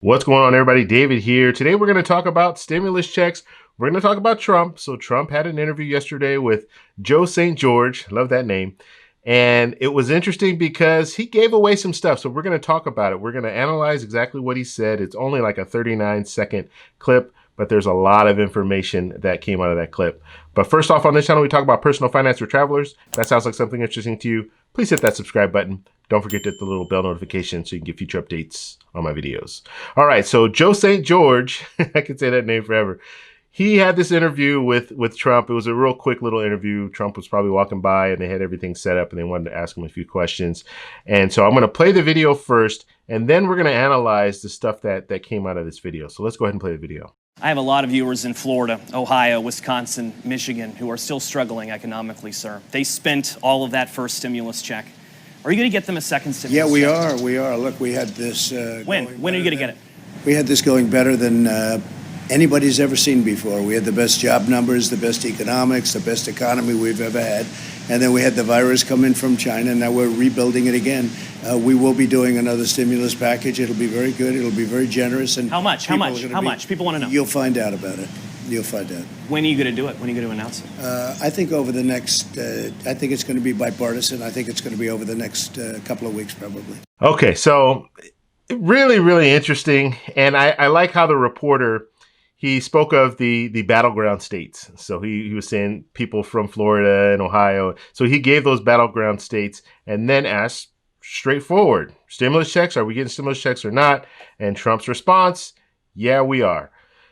What's going on, everybody? David here. Today we're going to talk about stimulus checks. We're going to talk about Trump. So Trump had an interview yesterday with Joe St. George. Love that name. And it was interesting because he gave away some stuff. So we're going to talk about it. We're going to analyze exactly what he said. It's only like a 39-second clip, but there's a lot of information that came out of that clip. But first off, on this channel, we talk about personal finance for travelers. If that sounds like something interesting to you, please hit that subscribe button. Don't forget to hit the little bell notification so you can get future updates on my videos. All right, so Joe St. George, I could say that name forever. He had this interview with Trump. It was a real quick little interview. Trump was probably walking by and they had everything set up and they wanted to ask him a few questions. And so I'm going to play the video first, and then we're going to analyze the stuff that came out of this video. So let's go ahead and play the video. I have a lot of viewers in Florida, Ohio, Wisconsin, Michigan, who are still struggling economically, sir. They spent all of that first stimulus check. Are you going to get them a second stimulus check? Yeah, we are. Look, we had this... When are you going to get it? We had this going better than anybody's ever seen before. We had the best job numbers, the best economics, the best economy we've ever had. And then we had the virus come in from China, and now we're rebuilding it again. We will be doing another stimulus package. It'll be very good. It'll be very generous. And how much? How much? People want to know. You'll find out about it. You'll find out. When are you going to do it? When are you going to announce it? I think over the next, I think it's going to be bipartisan. I think it's going to be over the next couple of weeks, probably. Okay, so really, really interesting. And I like how the reporter, he spoke of the battleground states. So he was saying people from Florida and Ohio. So he gave those battleground states and then asked straightforward, stimulus checks, are we getting stimulus checks or not? And Trump's response, yeah, we are.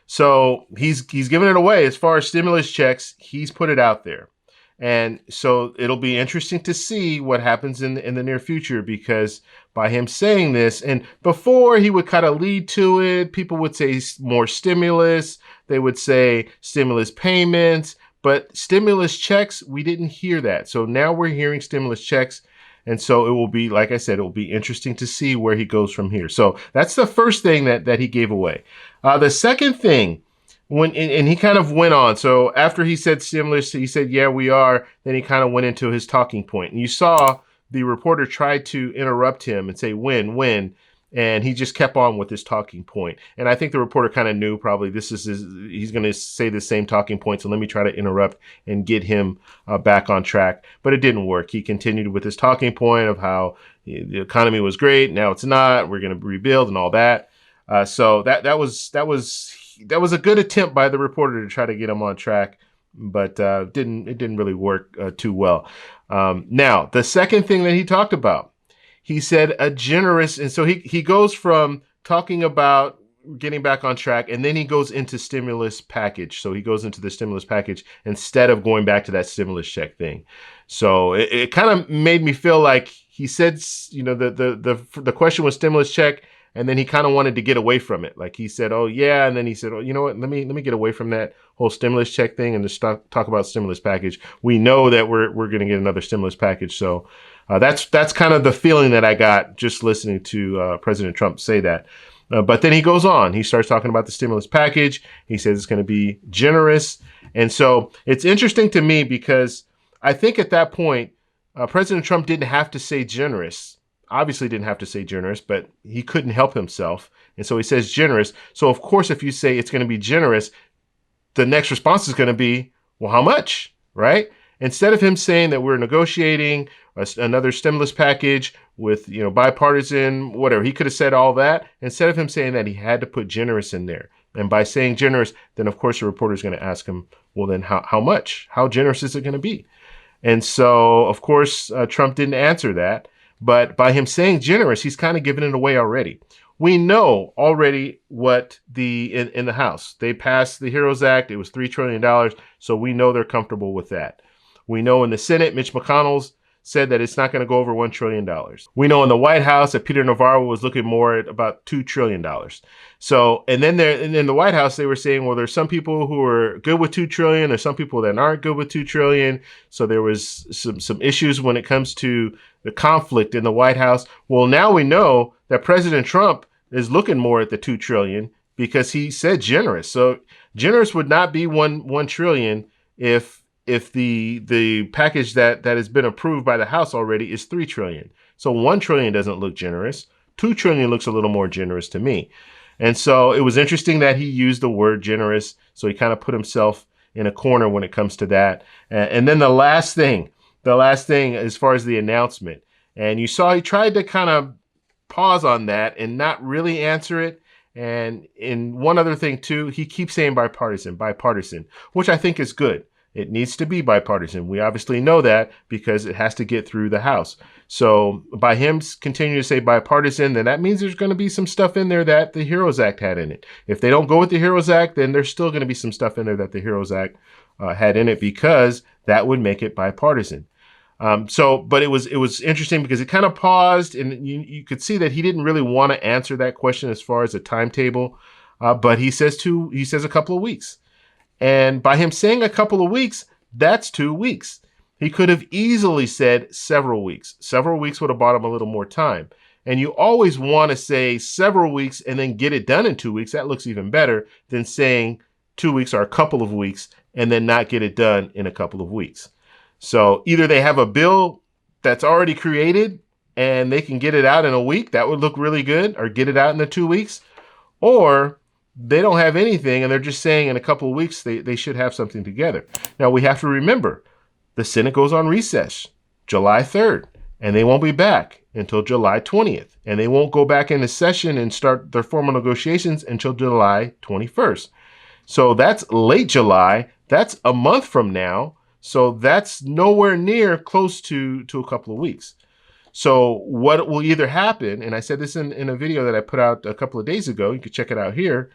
So he's giving it away. As far as stimulus checks, he's put it out there. And so it'll be interesting to see what happens in the near future, because by him saying this, and before he would kind of lead to it, people would say more stimulus, they would say stimulus payments, but stimulus checks, we didn't hear that. So now we're hearing stimulus checks. And so it will be, like I said, it will be interesting to see where he goes from here. So that's the first thing that he gave away. The second thing, and he kind of went on. So after he said stimulus, he said, yeah, we are. Then he kind of went into his talking point. And you saw the reporter tried to interrupt him and say, when? And he just kept on with his talking point. And I think the reporter kind of knew probably this is he's going to say the same talking point. So let me try to interrupt and get him back on track. But it didn't work. He continued with his talking point of how the economy was great. Now it's not. We're going to rebuild and all that. So that was a good attempt by the reporter to try to get him on track, but it didn't really work too well. Now, the second thing that he talked about, he said a generous, and so he goes from talking about getting back on track, and then he goes into stimulus package. So he goes into the stimulus package instead of going back to that stimulus check thing. So it kind of made me feel like he said, you know, the question was stimulus check, and then he kind of wanted to get away from it. Like he said, oh yeah. And then he said, oh, you know what, let me get away from that whole stimulus check thing and just talk about stimulus package. We know that we're going to get another stimulus package. So that's kind of the feeling that I got just listening to President Trump say that. But then he goes on. He starts talking about the stimulus package. He says it's going to be generous. And so it's interesting to me because I think at that point, President Trump didn't have to say generous. Obviously didn't have to say generous, but he couldn't help himself. And so he says generous. So of course, if you say it's going to be generous, the next response is going to be, well, how much, right? Instead of him saying that we're negotiating another stimulus package with, you know, bipartisan, whatever, he could have said all that. Instead of him saying that, he had to put generous in there. And by saying generous, then of course the reporter is going to ask him, well, then how much? How generous is it going to be? And so, of course, Trump didn't answer that. But by him saying generous, he's kind of given it away already. We know already what in the House, they passed the HEROES Act. It was $3 trillion. So we know they're comfortable with that. We know in the Senate, Mitch McConnell's said that it's not going to go over $1 trillion. We know in the White House that Peter Navarro was looking more at about $2 trillion. So, and then in the White House, they were saying, well, there's some people who are good with $2 trillion. There's some people that aren't good with $2 trillion. So there was some issues when it comes to the conflict in the White House. Well, now we know that President Trump is looking more at the $2 trillion because he said generous. So generous would not be $1 trillion if the package that has been approved by the House already is $3 trillion. So $1 trillion doesn't look generous. $2 trillion looks a little more generous to me. And so it was interesting that he used the word generous. So he kind of put himself in a corner when it comes to that. And then the last thing as far as the announcement, and you saw he tried to kind of pause on that and not really answer it. And in one other thing too, he keeps saying bipartisan, which I think is good. It needs to be bipartisan. We obviously know that because it has to get through the House. So by him continuing to say bipartisan, then that means there's going to be some stuff in there that the HEROES Act had in it. If they don't go with the HEROES Act, then there's still going to be some stuff in there that the HEROES Act had in it, because that would make it bipartisan. But it was interesting because it kind of paused, and you could see that he didn't really want to answer that question as far as a timetable. But he says a couple of weeks. And by him saying a couple of weeks, that's 2 weeks. He could have easily said several weeks. Several weeks would have bought him a little more time. And you always want to say several weeks and then get it done in 2 weeks. That looks even better than saying 2 weeks or a couple of weeks and then not get it done in a couple of weeks. So either they have a bill that's already created and they can get it out in a week, that would look really good, or get it out in the 2 weeks, or they don't have anything and they're just saying in a couple of weeks they should have something together. Now we have to remember, the Senate goes on recess July 3rd, and they won't be back until July 20th. And they won't go back into session and start their formal negotiations until July 21st. So that's late July. That's a month from now. So that's nowhere near close to a couple of weeks. So what will either happen, and I said this in a video that I put out a couple of days ago, you can check it out here.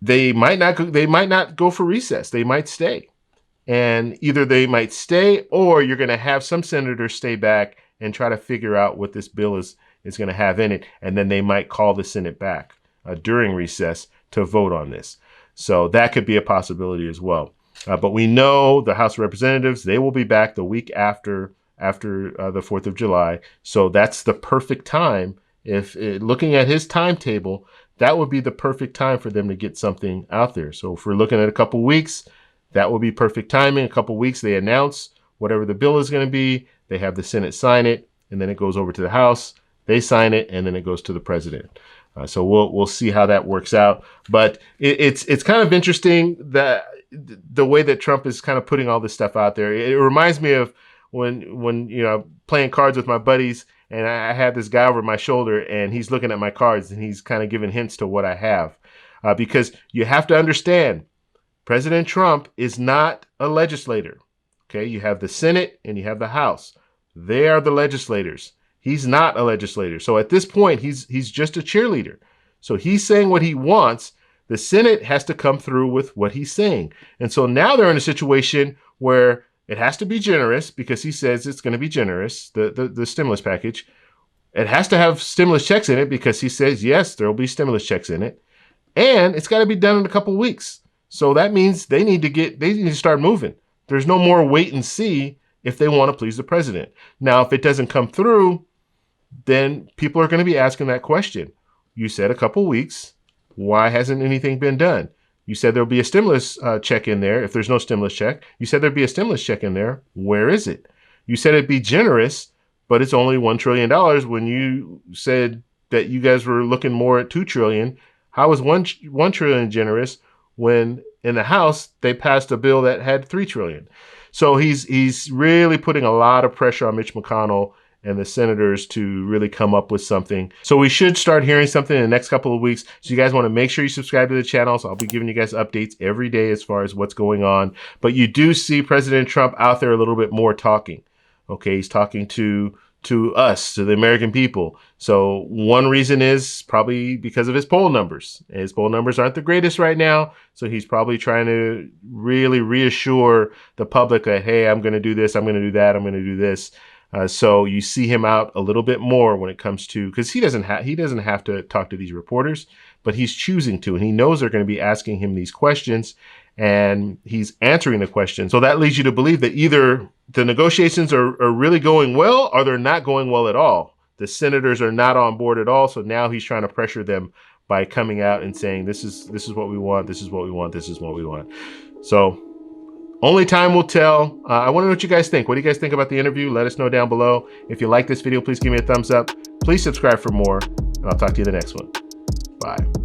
They might not go for recess. They might stay. And either they might stay, or you're going to have some senators stay back and try to figure out what this bill is going to have in it. And then they might call the Senate back during recess to vote on this. So that could be a possibility as well. But we know the House of Representatives, they will be back the week after the 4th of July. So that's the perfect time. If looking at his timetable, that would be the perfect time for them to get something out there. So if we're looking at a couple weeks, that will be perfect timing. A couple weeks, they announce whatever the bill is going to be. They have the Senate sign it, and then it goes over to the House. They sign it, and then it goes to the president. So we'll see how that works out. But it's kind of interesting that the way that Trump is kind of putting all this stuff out there. It reminds me of when playing cards with my buddies, and I had this guy over my shoulder, and he's looking at my cards, and he's kind of giving hints to what I have, because you have to understand, President Trump is not a legislator. Okay, you have the Senate and you have the House. They are the legislators. He's not a legislator. So at this point, he's just a cheerleader. So he's saying what he wants. The Senate has to come through with what he's saying. And so now they're in a situation where it has to be generous, because he says it's going to be generous, the stimulus package. It has to have stimulus checks in it, because he says, yes, there will be stimulus checks in it. And it's got to be done in a couple of weeks. So that means they need to start moving. There's no more wait and see if they want to please the president. Now, if it doesn't come through, then people are going to be asking that question. You said a couple weeks. Why hasn't anything been done? You said there'll be a stimulus check in there. If there's no stimulus check, you said there'd be a stimulus check in there. Where is it? You said it'd be generous, but it's only $1 trillion when you said that you guys were looking more at $2 trillion. How is $1 trillion generous when in the House they passed a bill that had $3 trillion? So he's really putting a lot of pressure on Mitch McConnell and the senators to really come up with something. So we should start hearing something in the next couple of weeks. So you guys want to make sure you subscribe to the channel. So I'll be giving you guys updates every day as far as what's going on. But you do see President Trump out there a little bit more talking. Okay, he's talking to us, to the American people. So one reason is probably because of his poll numbers. His poll numbers aren't the greatest right now. So he's probably trying to really reassure the public that, hey, I'm going to do this, I'm going to do that, I'm going to do this. So you see him out a little bit more when it comes to, because he doesn't have to talk to these reporters, but he's choosing to, and he knows they're going to be asking him these questions, and he's answering the questions. So that leads you to believe that either the negotiations are really going well, or they're not going well at all. The senators are not on board at all. So now he's trying to pressure them by coming out and saying, this is what we want, this is what we want, this is what we want. So only time will tell. I want to know what you guys think. What do you guys think about the interview? Let us know down below. If you like this video, please give me a thumbs up. Please subscribe for more, and I'll talk to you in the next one. Bye.